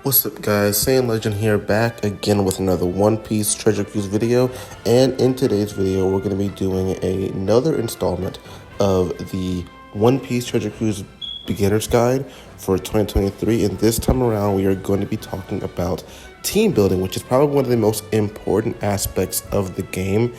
What's up guys, Saiyan Legend here, back again with another One Piece Treasure Cruise video. And in today's video we're going to be doing another installment of the One Piece Treasure Cruise Beginner's Guide for 2023. And this time around we are going to be talking about team building, which is probably one of the most important aspects of the game,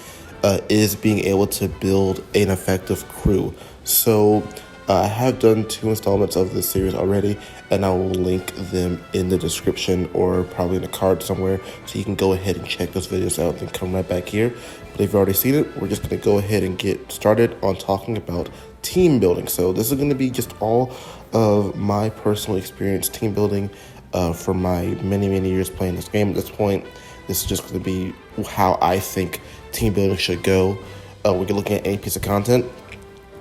is being able to build an effective crew. So I have done 2 installments of this series already, and I will link them in the description or probably in the card somewhere, so you can go ahead and check those videos out and come right back here. But if you've already seen it, we're just going to go ahead and get started on talking about team building. So this is going to be just all of my personal experience team building for my many years playing this game. At this point, this is just going to be how I think team building should go. We're looking at any piece of content.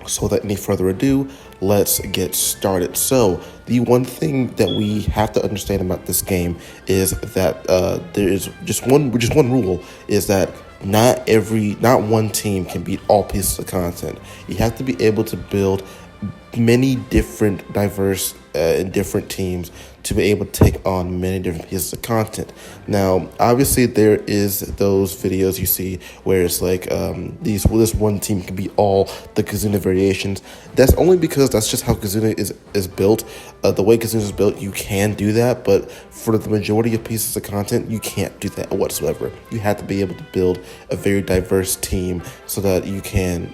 So without any further ado, let's get started. So the one thing that we have to understand about this game is that there is just one rule, is that not one team can beat all pieces of content. You have to be able to build many different diverse and different teams to be able to take on many different pieces of content. Now, obviously, there is those videos you see where it's like this one team can be all the Kazuna variations. That's only because that's just how Kazuna is built. The way Kazuna is built, you can do that, but for the majority of pieces of content, you can't do that whatsoever. You have to be able to build a very diverse team so that you can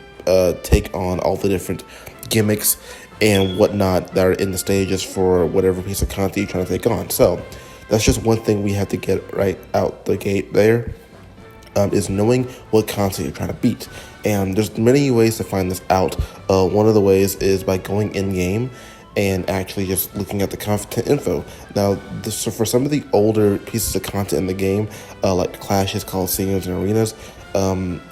take on all the different gimmicks and whatnot that are in the stages for whatever piece of content you're trying to take on. So that's just one thing we have to get right out the gate there, is knowing what content you're trying to beat. And there's many ways to find this out. One of the ways is by going in game and actually just looking at the content info. Now, so for some of the older pieces of content in the game, like clashes, coliseums, and arenas,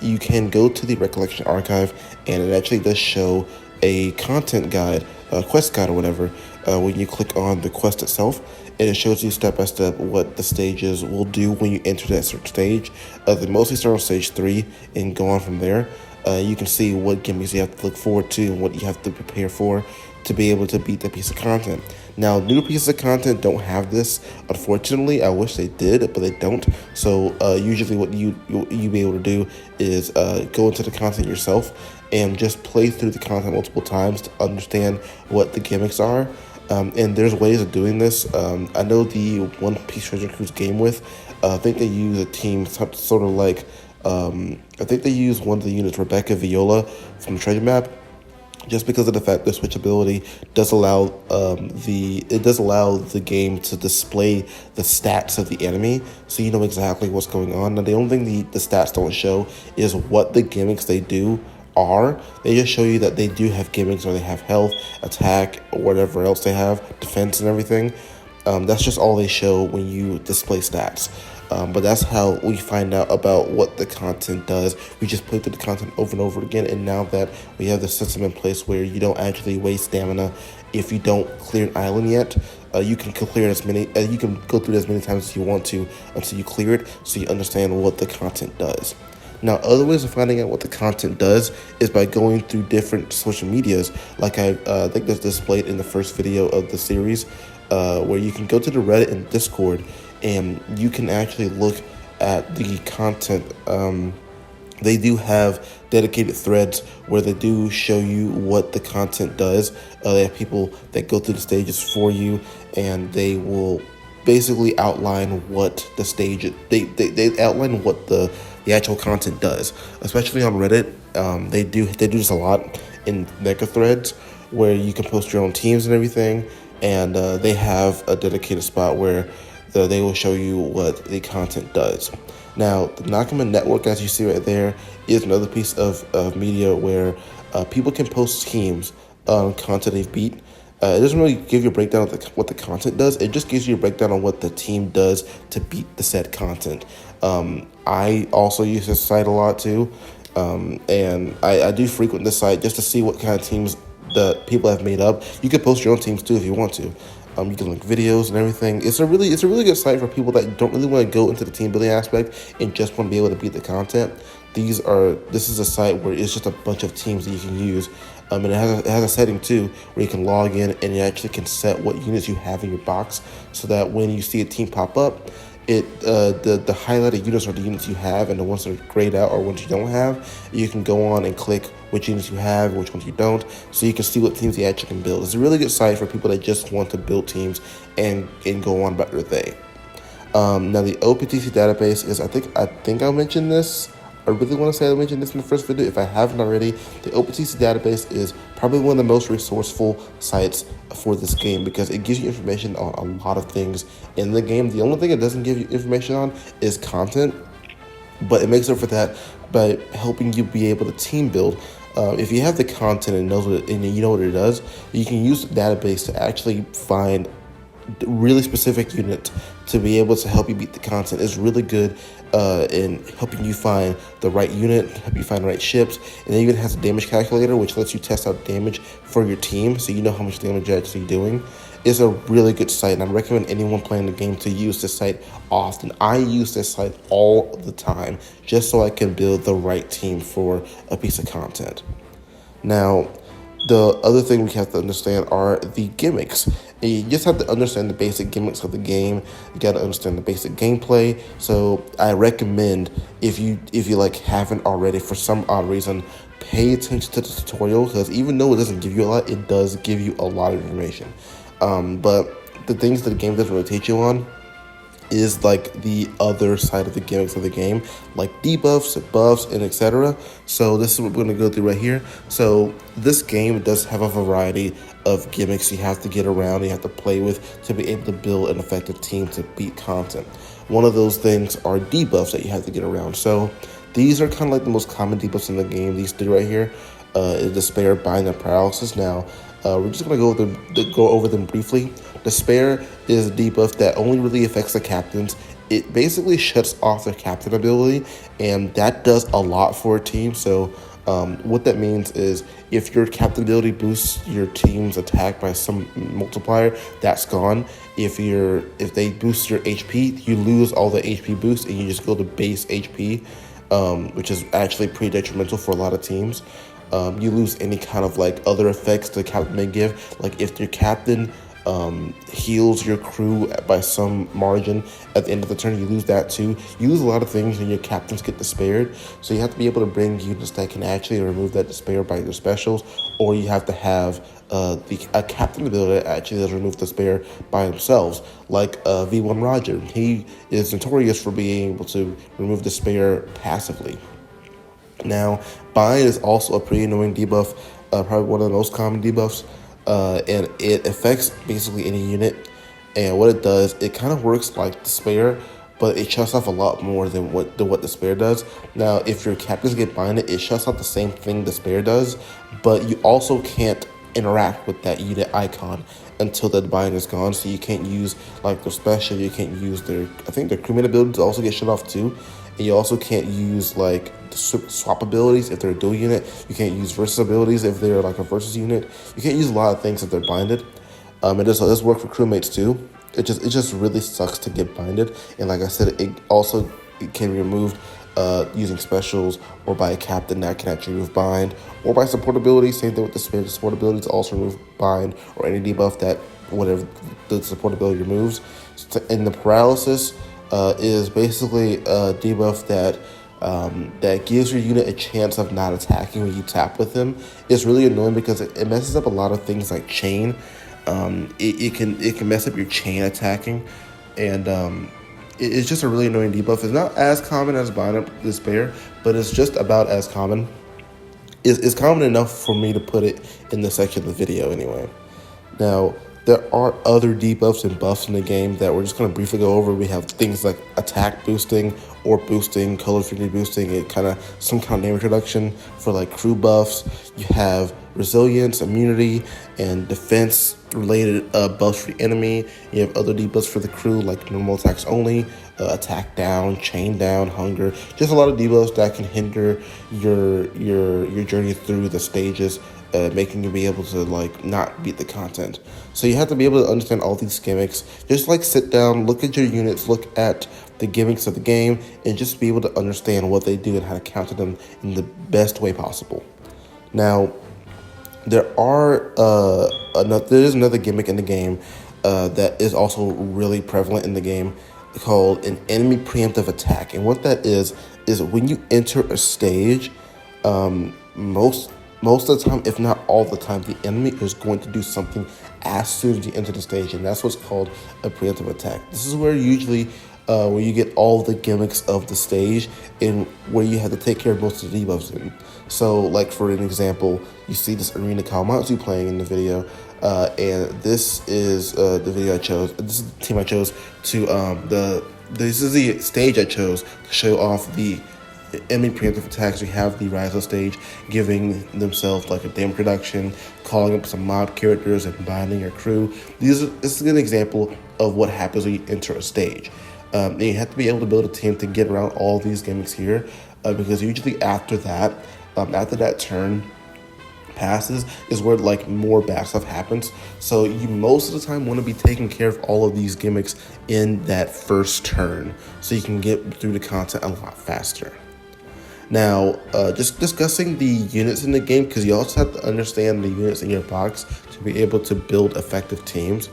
you can go to the Recollection Archive, and it actually does show a content guide, a quest guide or whatever, when you click on the quest itself, and it shows you step by step what the stages will do when you enter that certain stage. They mostly start on stage 3 and go on from there. You can see what gimmicks you have to look forward to and what you have to prepare for to be able to beat that piece of content. Now, new pieces of content don't have this, unfortunately. I wish they did, but they don't. So usually what you be able to do is go into the content yourself and just play through the content multiple times to understand what the gimmicks are. And there's ways of doing this. I know the One Piece Treasure Cruise game with, I think they use a team sort of like, I think they use one of the units, Rebecca Viola from the treasure map, just because of the fact that switchability does allow the game to display the stats of the enemy, so you know exactly what's going on. Now, the only thing the stats don't show is what the gimmicks they do are. They just show you that they do have gimmicks, or they have health, attack, or whatever else they have, defense and everything. That's just all they show when you display stats. But that's how we find out about what the content does. We just play through the content over and over again, and now that we have the system in place where you don't actually waste stamina if you don't clear an island yet, you can clear as many, you can go through it as many times as you want to until you clear it, so you understand what the content does. Now, other ways of finding out what the content does is by going through different social medias, like I think that's displayed in the first video of the series, where you can go to the Reddit and Discord, and you can actually look at the content. They do have dedicated threads where they do show you what the content does. They have people that go through the stages for you, and they will basically outline what the stage, they outline what the actual content does. Especially on Reddit, they do this a lot in Mecha threads, where you can post your own teams and everything, and they have a dedicated spot where they will show you what the content does. Now, the Nakama Network, as you see right there, is another piece of media where people can post teams on content they've beat. It doesn't really give you a breakdown of what the content does. It just gives you a breakdown on what the team does to beat the said content. I also use this site a lot too, and I do frequent this site just to see what kind of teams that people have made up. You can post your own teams too if you want to. You can link videos and everything. It's a really good site for people that don't really want to go into the team building aspect and just want to be able to beat the content. This is a site where it's just a bunch of teams that you can use. And it has a setting too where you can log in and you actually can set what units you have in your box, so that when you see a team pop up, the highlighted units are the units you have, and the ones that are grayed out are ones you don't have. You can go on and click which units you have, which ones you don't, so you can see what teams you actually can build. It's a really good site for people that just want to build teams and go on about their day. Now the OPTC database is, I think I mentioned this. I really want to say I mentioned this in the first video. If I haven't already, the OPTC database is probably one of the most resourceful sites for this game, because it gives you information on a lot of things in the game. The only thing it doesn't give you information on is content, but it makes up for that by helping you be able to team build. If you have the content and you know what it does, you can use the database to actually find really specific unit to be able to help you beat the content. Is really good in helping you find the right unit, help you find the right ships, and it even has a damage calculator which lets you test out damage for your team, so you know how much damage you're actually doing. It's a really good site, and I recommend anyone playing the game to use this site often. I use this site all the time just so I can build the right team for a piece of content. Now, the other thing we have to understand are the gimmicks. And you just have to understand the basic gimmicks of the game. You got to understand the basic gameplay. So I recommend, if you like haven't already for some odd reason, pay attention to the tutorial, because even though it doesn't give you a lot, it does give you a lot of information. But the things that the game doesn't really teach you on is like the other side of the gimmicks of the game, like debuffs, buffs, and etc. So this is what we're going to go through right here. So this game does have a variety of gimmicks you have to get around, you have to play with to be able to build an effective team to beat content. One of those things are debuffs that you have to get around. So these are kind of like the most common debuffs in the game. These three right here, Despair, Bind, and Paralysis. Now, we're just going to go over them briefly. Despair is a debuff that only really affects the captains. It basically shuts off their captain ability, and that does a lot for a team. So what that means is if your captain ability boosts your team's attack by some multiplier, that's gone. If they boost your HP, you lose all the HP boost and you just go to base HP, which is actually pretty detrimental for a lot of teams. You lose any kind of like other effects the captain may give. Like if your captain heals your crew by some margin at the end of the turn, you lose that too. You lose a lot of things and your captains get despaired. So you have to be able to bring units that can actually remove that despair by your specials, or you have to have a captain ability that actually does remove despair by themselves, like V1 Roger. He is notorious for being able to remove despair passively. Now, Bind is also a pretty annoying debuff, probably one of the most common debuffs, and it affects basically any unit. And what it does, it kind of works like Despair, but it shuts off a lot more than what Despair does. Now, if your captains get binded, it shuts off the same thing Despair does, but you also can't interact with that unit icon until the bind is gone. So you can't use like their special, you can't use their, I think their crewmate abilities also get shut off too. And you also can't use like swap abilities if they're a dual unit. You can't use versus abilities if they're like a versus unit. You can't use a lot of things if they're binded. It does work for crewmates too. It just really sucks to get binded. And like I said, it can be removed using specials or by a captain that can actually remove bind, or by support abilities. Same thing with the spirit. Support abilities also remove bind or any debuff that whatever the support ability removes. And the paralysis is basically a debuff that gives your unit a chance of not attacking when you tap with them. It's really annoying because it messes up a lot of things like chain. It can mess up your chain attacking, and it's just a really annoying debuff. It's not as common as Bind Up Despair, but it's just about as common. It's common enough for me to put it in this section of the video anyway. Now, there are other debuffs and buffs in the game that we're just going to briefly go over. We have things like attack boosting, or boosting, color affinity boosting, some kind of damage reduction for like crew buffs. You have resilience, immunity, and defense related buffs for the enemy. You have other debuffs for the crew like normal attacks only, attack down, chain down, hunger. Just a lot of debuffs that can hinder your journey through the stages, making you be able to like not beat the content. So you have to be able to understand all these gimmicks. Just like sit down, look at your units, look at the gimmicks of the game, and just be able to understand what they do and how to counter them in the best way possible. Now, there is another gimmick in the game that is also really prevalent in the game called an enemy preemptive attack. And what that is when you enter a stage, most of the time, if not all the time, the enemy is going to do something as soon as you enter the stage, and that's what's called a preemptive attack. This is where usually where you get all the gimmicks of the stage and where you have to take care of most of the debuffs in. So, like for an example, you see this Arena Kawamatsu playing in the video, and this is the video I chose. This is the team I chose to this is the stage I chose to show off the enemy preemptive attacks. We have the Rise stage giving themselves like a damage reduction, calling up some mob characters and binding your crew. This is an example of what happens when you enter a stage. And you have to be able to build a team to get around all these gimmicks here, because usually after that turn passes is where like more bad stuff happens. So you most of the time want to be taking care of all of these gimmicks in that first turn, so you can get through the content a lot faster. Now, just discussing the units in the game, because you also have to understand the units in your box to be able to build effective teams.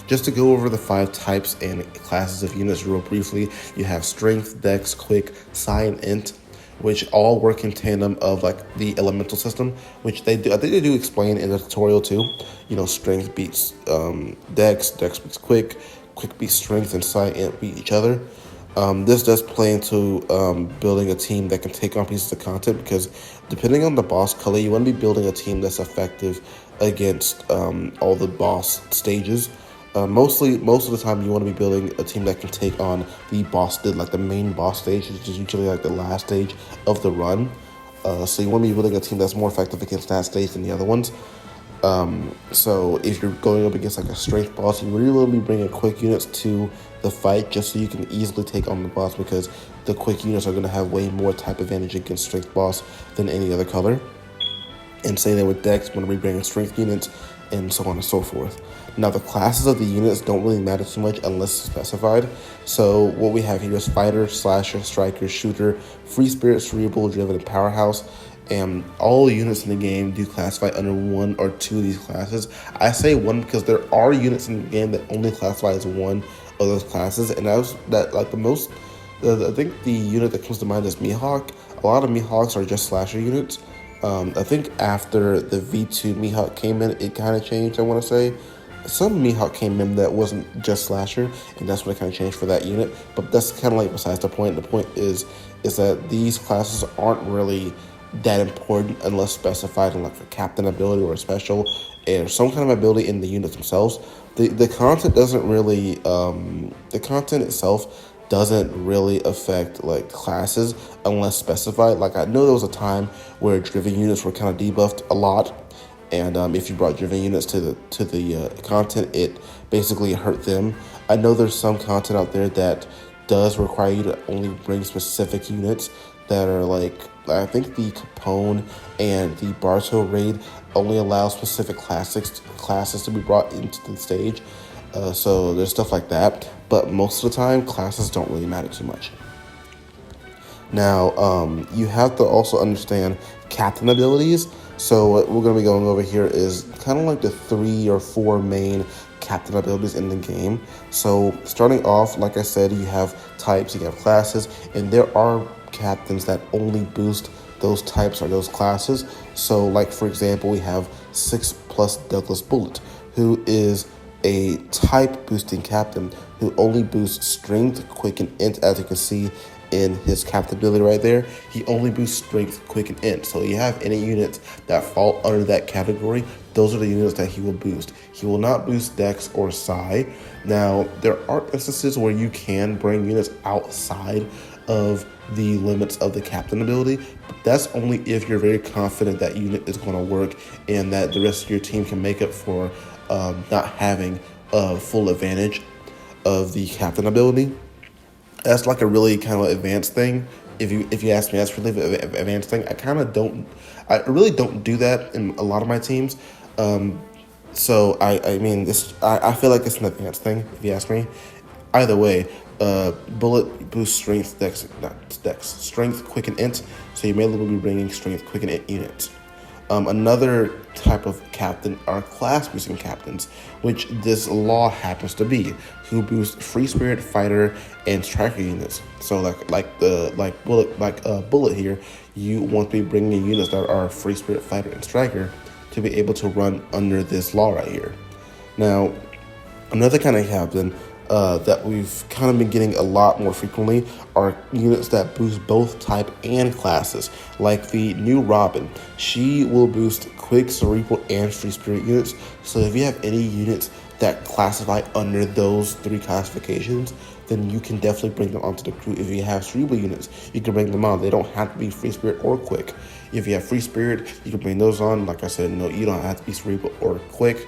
Just to go over the 5 types and classes of units real briefly, you have Strength, Dex, Quick, Psi, and Int, which all work in tandem of like the elemental system, which they do. I think they do explain in the tutorial too. You know, Strength beats Dex, Dex beats Quick, Quick beats Strength, and Psi, Int beat each other. This does play into building a team that can take on pieces of content, because depending on the boss color, you want to be building a team that's effective against all the boss stages. Most of the time, you want to be building a team that can take on the main boss stage, which is usually like the last stage of the run. So you want to be building a team that's more effective against that stage than the other ones. So if you're going up against like a strength boss, you really want to be bringing quick units to the fight, just so you can easily take on the boss, because the quick units are going to have way more type advantage against strength boss than any other color. And same thing with Dex, when we bring strength units, and so on and so forth. Now, the classes of the units don't really matter too much unless specified. So what we have here is Fighter, Slasher, Striker, Shooter, Free Spirit, Cerebral, Driven, and Powerhouse. And all units in the game do classify under 1 or 2 of these classes. I say 1 because there are units in the game that only classify as 1 of those classes, and I think the unit that comes to mind is Mihawk. A lot of Mihawks are just Slasher units. I think after the V2 Mihawk came in, it kind of changed, I want to say. Some Mihawk came in that wasn't just Slasher, and that's what it kind of changed for that unit. But that's kind of like besides the point. The point is that these classes aren't really that important unless specified in like a captain ability or a special or some kind of ability in the units themselves. The content doesn't really the content itself doesn't really affect like classes unless specified. Like, I know there was a time where driven units were kind of debuffed a lot, and if you brought driven units to the content, it basically hurt them. I know there's some content out there that does require you to only bring specific units that are like, I think the Capone and the Barto raid only allow specific classes to be brought into the stage. So there's stuff like that, but most of the time classes don't really matter too much. Now, you have to also understand captain abilities. So what we're going to be going over here is kind of like the 3 or 4 main captain abilities in the game. So starting off, like I said, you have types, you have classes, and there are captains that only boost those types or those classes. So like, for example, we have 6+ Douglas Bullet, who is a type boosting captain who only boosts strength, quick, and int. As you can see in his captain ability right there, he only boosts strength, quick, and int. So you have any units that fall under that category, those are the units that he will boost. He will not boost Dex or Psi. Now, there are instances where you can bring units outside of the limits of the captain ability, but that's only if you're very confident that unit is going to work and that the rest of your team can make up for not having a full advantage of the captain ability. That's like a really kind of advanced thing. If you ask me, that's really an advanced thing. I really don't do that in a lot of my teams. So I feel like it's an advanced thing, if you ask me. Either way, bullet boosts strength, dex, not dex, strength, quick, and int. So you may be bringing strength, quick, and int units. Another type of captain are class boosting captains, which this law happens to be, who boost free spirit, fighter, and striker units. So bullet here, you want to be bringing in units that are free spirit, fighter, and striker to be able to run under this law right here. Now, another kind of captain that we've kind of been getting a lot more frequently are units that boost both type and classes, like the new Robin. She will boost quick, cerebral, and free spirit units. So if you have any units that classify under those three classifications, then you can definitely bring them onto the crew. If you have cerebral units, you can bring them on. They don't have to be free spirit or quick. If you have free spirit, you can bring those on. Like I said, no, you don't have to be cerebral or quick.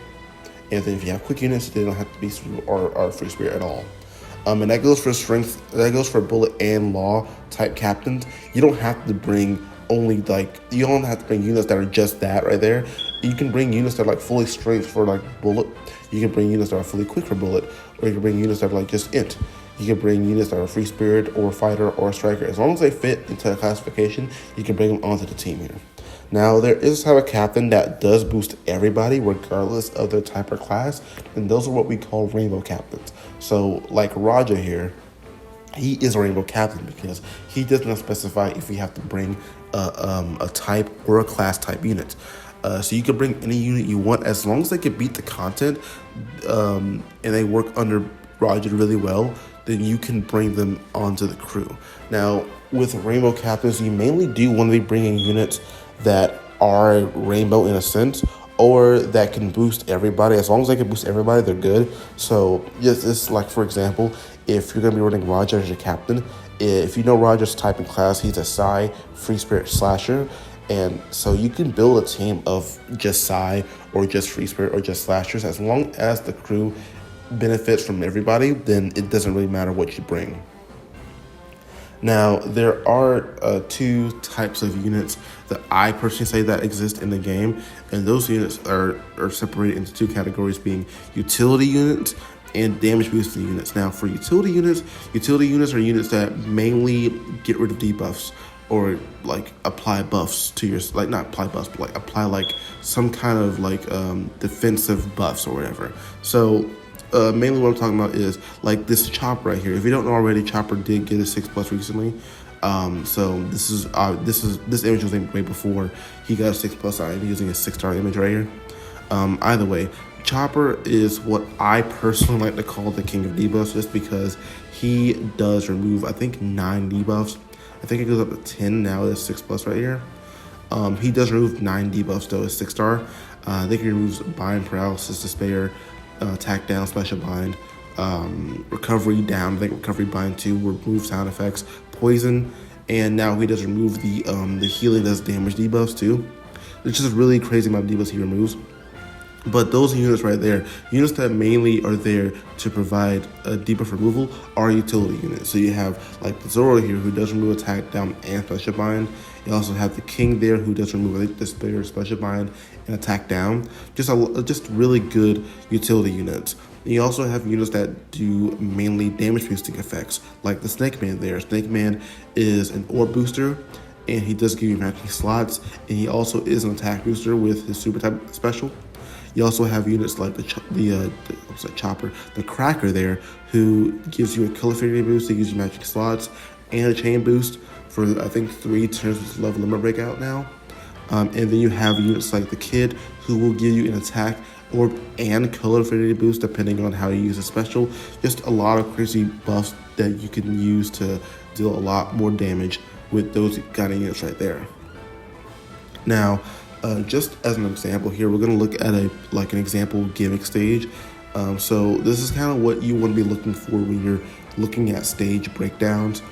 And then if you have quick units, they don't have to be or free spirit at all. And that goes for strength. That goes for bullet and law type captains. You don't have to bring you don't have to bring units that are just that right there. You can bring units that are like fully strength for like bullet. You can bring units that are fully quick for bullet, or you can bring units that are like just int. You can bring units that are free spirit or fighter or striker. As long as they fit into the classification, you can bring them onto the team here. Now, there is a captain that does boost everybody regardless of their type or class, and those are what we call rainbow captains. So, like Roger here, he is a rainbow captain because he does not specify if you have to bring a type or a class type unit. So you can bring any unit you want as long as they can beat the content and they work under Roger really well, then you can bring them onto the crew. Now, with rainbow captains, you mainly do want to be bringing units that are rainbow in a sense, or that can boost everybody. As long as they can boost everybody, they're good. So yes, this like, for example, if you're going to be running Roger as your captain, if you know Roger's type and class, he's a Psi free spirit slasher. And so you can build a team of just Psi or just free spirit or just slashers. As long as the crew benefits from everybody, then it doesn't really matter what you bring. Now, there are two types of units that I personally say that exist in the game, and those units are separated into two categories, being utility units and damage boosting units. Now, for utility units are units that mainly get rid of debuffs or like apply buffs to your, like not apply buffs, but like apply like some kind of like defensive buffs or whatever. So mainly what I'm talking about is like this Chopper right here. If you don't know already, Chopper did get a 6+ recently. So this image was made way before he got a 6+. I'm using a 6-star image right here. Either way, Chopper is what I personally like to call the king of debuffs, just because he does remove, I think, 9 debuffs. I think it goes up to 10 now. It's 6+ right here. He does remove 9 debuffs though. It's 6-star. I think he removes bind, paralysis, despair, attack down, special bind, recovery down. I think recovery bind 2, remove sound effects, poison, and now he does remove the healing does damage debuffs too. It's just really crazy amount of debuffs he removes. But those units right there, units that mainly are there to provide a debuff removal, are utility units. So you have like the Zoro here, who does remove attack down and special bind. You also have the King there, who does remove despair, special bind, and attack down. Just really good utility units. And you also have units that do mainly damage boosting effects, like the Snake Man there. Snake Man is an orb booster, and he does give you matching slots, and he also is an attack booster with his super type special. You also have units like the Chopper, the Cracker there, who gives you a kill affinity boost. He gives you magic slots and a chain boost for, I think, 3 turns with level limit breakout now. And then you have units like the Kid, who will give you an attack orb and color affinity boost depending on how you use a special. Just a lot of crazy buffs that you can use to deal a lot more damage with those kind of units right there. Now, just as an example here, we're going to look at an example gimmick stage. So this is kind of what you want to be looking for when you're looking at stage breakdowns,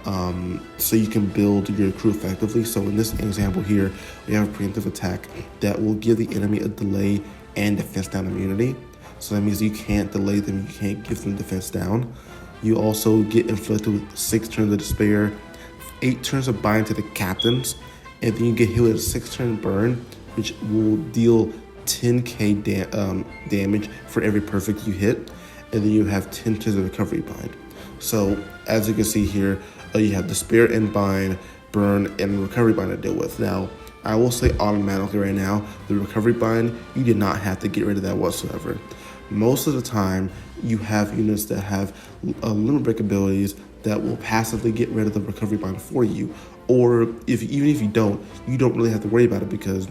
so you can build your crew effectively. So in this example here, we have a preemptive attack that will give the enemy a delay and defense down immunity. So that means you can't delay them, you can't give them defense down. You also get inflicted with 6 turns of despair, 8 turns of bind to the captains, and then you get hit with a 6-turn burn, which will deal 10k damage for every perfect you hit. and then you have 10 tiers of recovery bind. So as you can see here, you have despair and bind, burn, and recovery bind to deal with. Now, I will say automatically right now, the recovery bind, you did not have to get rid of that whatsoever. Most of the time, you have units that have limit break abilities that will passively get rid of the recovery bind for you. Or even if you don't really have to worry about it, because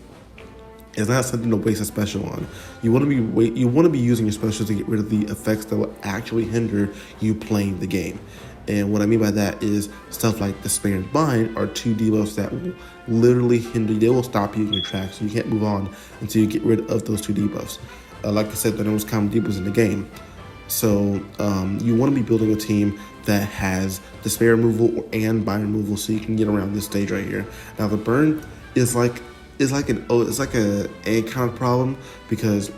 it's not something to waste a special on. You want to be using your specials to get rid of the effects that will actually hinder you playing the game. And what I mean by that is stuff like Despair and Bind are two debuffs that will literally hinder. They will stop you in your tracks. So you can't move on until you get rid of those two debuffs. Like I said, they're the most common debuffs in the game. So you want to be building a team that has Despair removal and Bind removal, so you can get around this stage right here. Now the Burn is like a egg count problem, because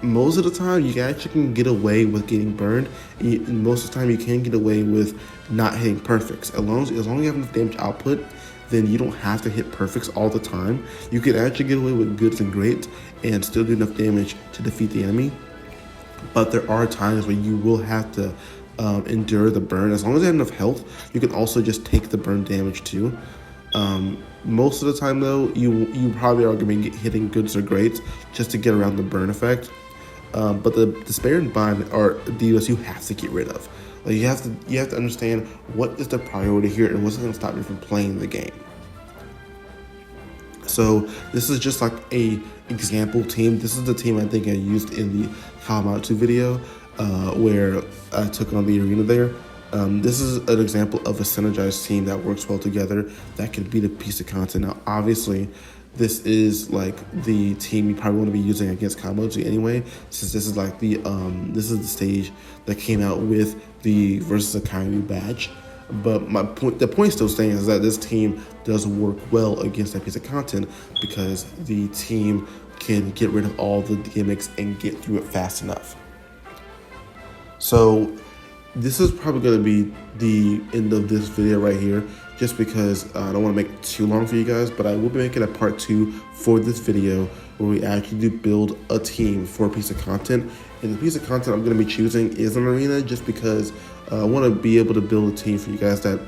most of the time you actually can get away with getting burned. Most of the time you can get away with not hitting perfects. As long as you have enough damage output, then you don't have to hit perfects all the time. You can actually get away with goods and greats and still do enough damage to defeat the enemy. But there are times where you will have to endure the burn. As long as you have enough health, you can also just take the burn damage too. Most of the time though, you probably are going to be hitting goods or greats just to get around the burn effect. But the Despair and Bind are deals you have to get rid of. Like you have to understand what is the priority here and what's going to stop you from playing the game. So this is just like a example team. This is the team I think I used in the Kawamatsu video where I took on the arena there. This is an example of a synergized team that works well together that can beat a piece of content. Now, obviously, this is like the team you probably want to be using against Kawamatsu anyway, since this is like the stage that came out with the versus Akainu badge. But the point still stands is that this team does work well against that piece of content because the team can get rid of all the gimmicks and get through it fast enough. So this is probably going to be the end of this video right here, just because I don't want to make it too long for you guys, but I will be making a part 2 for this video where we actually do build a team for a piece of content. And the piece of content I'm going to be choosing is an arena, just because I want to be able to build a team for you guys that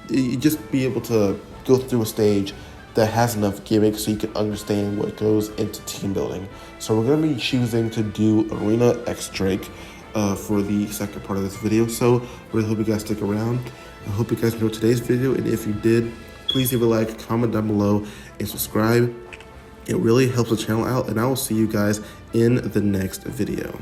you just be able to go through a stage that has enough gimmicks so you can understand what goes into team building. So we're going to be choosing to do Arena X Drake for the second part of this video. So really hope you guys stick around. I hope you guys enjoyed today's video, and if you did, please leave a like, comment down below, and subscribe. It really helps the channel out, and I will see you guys in the next video.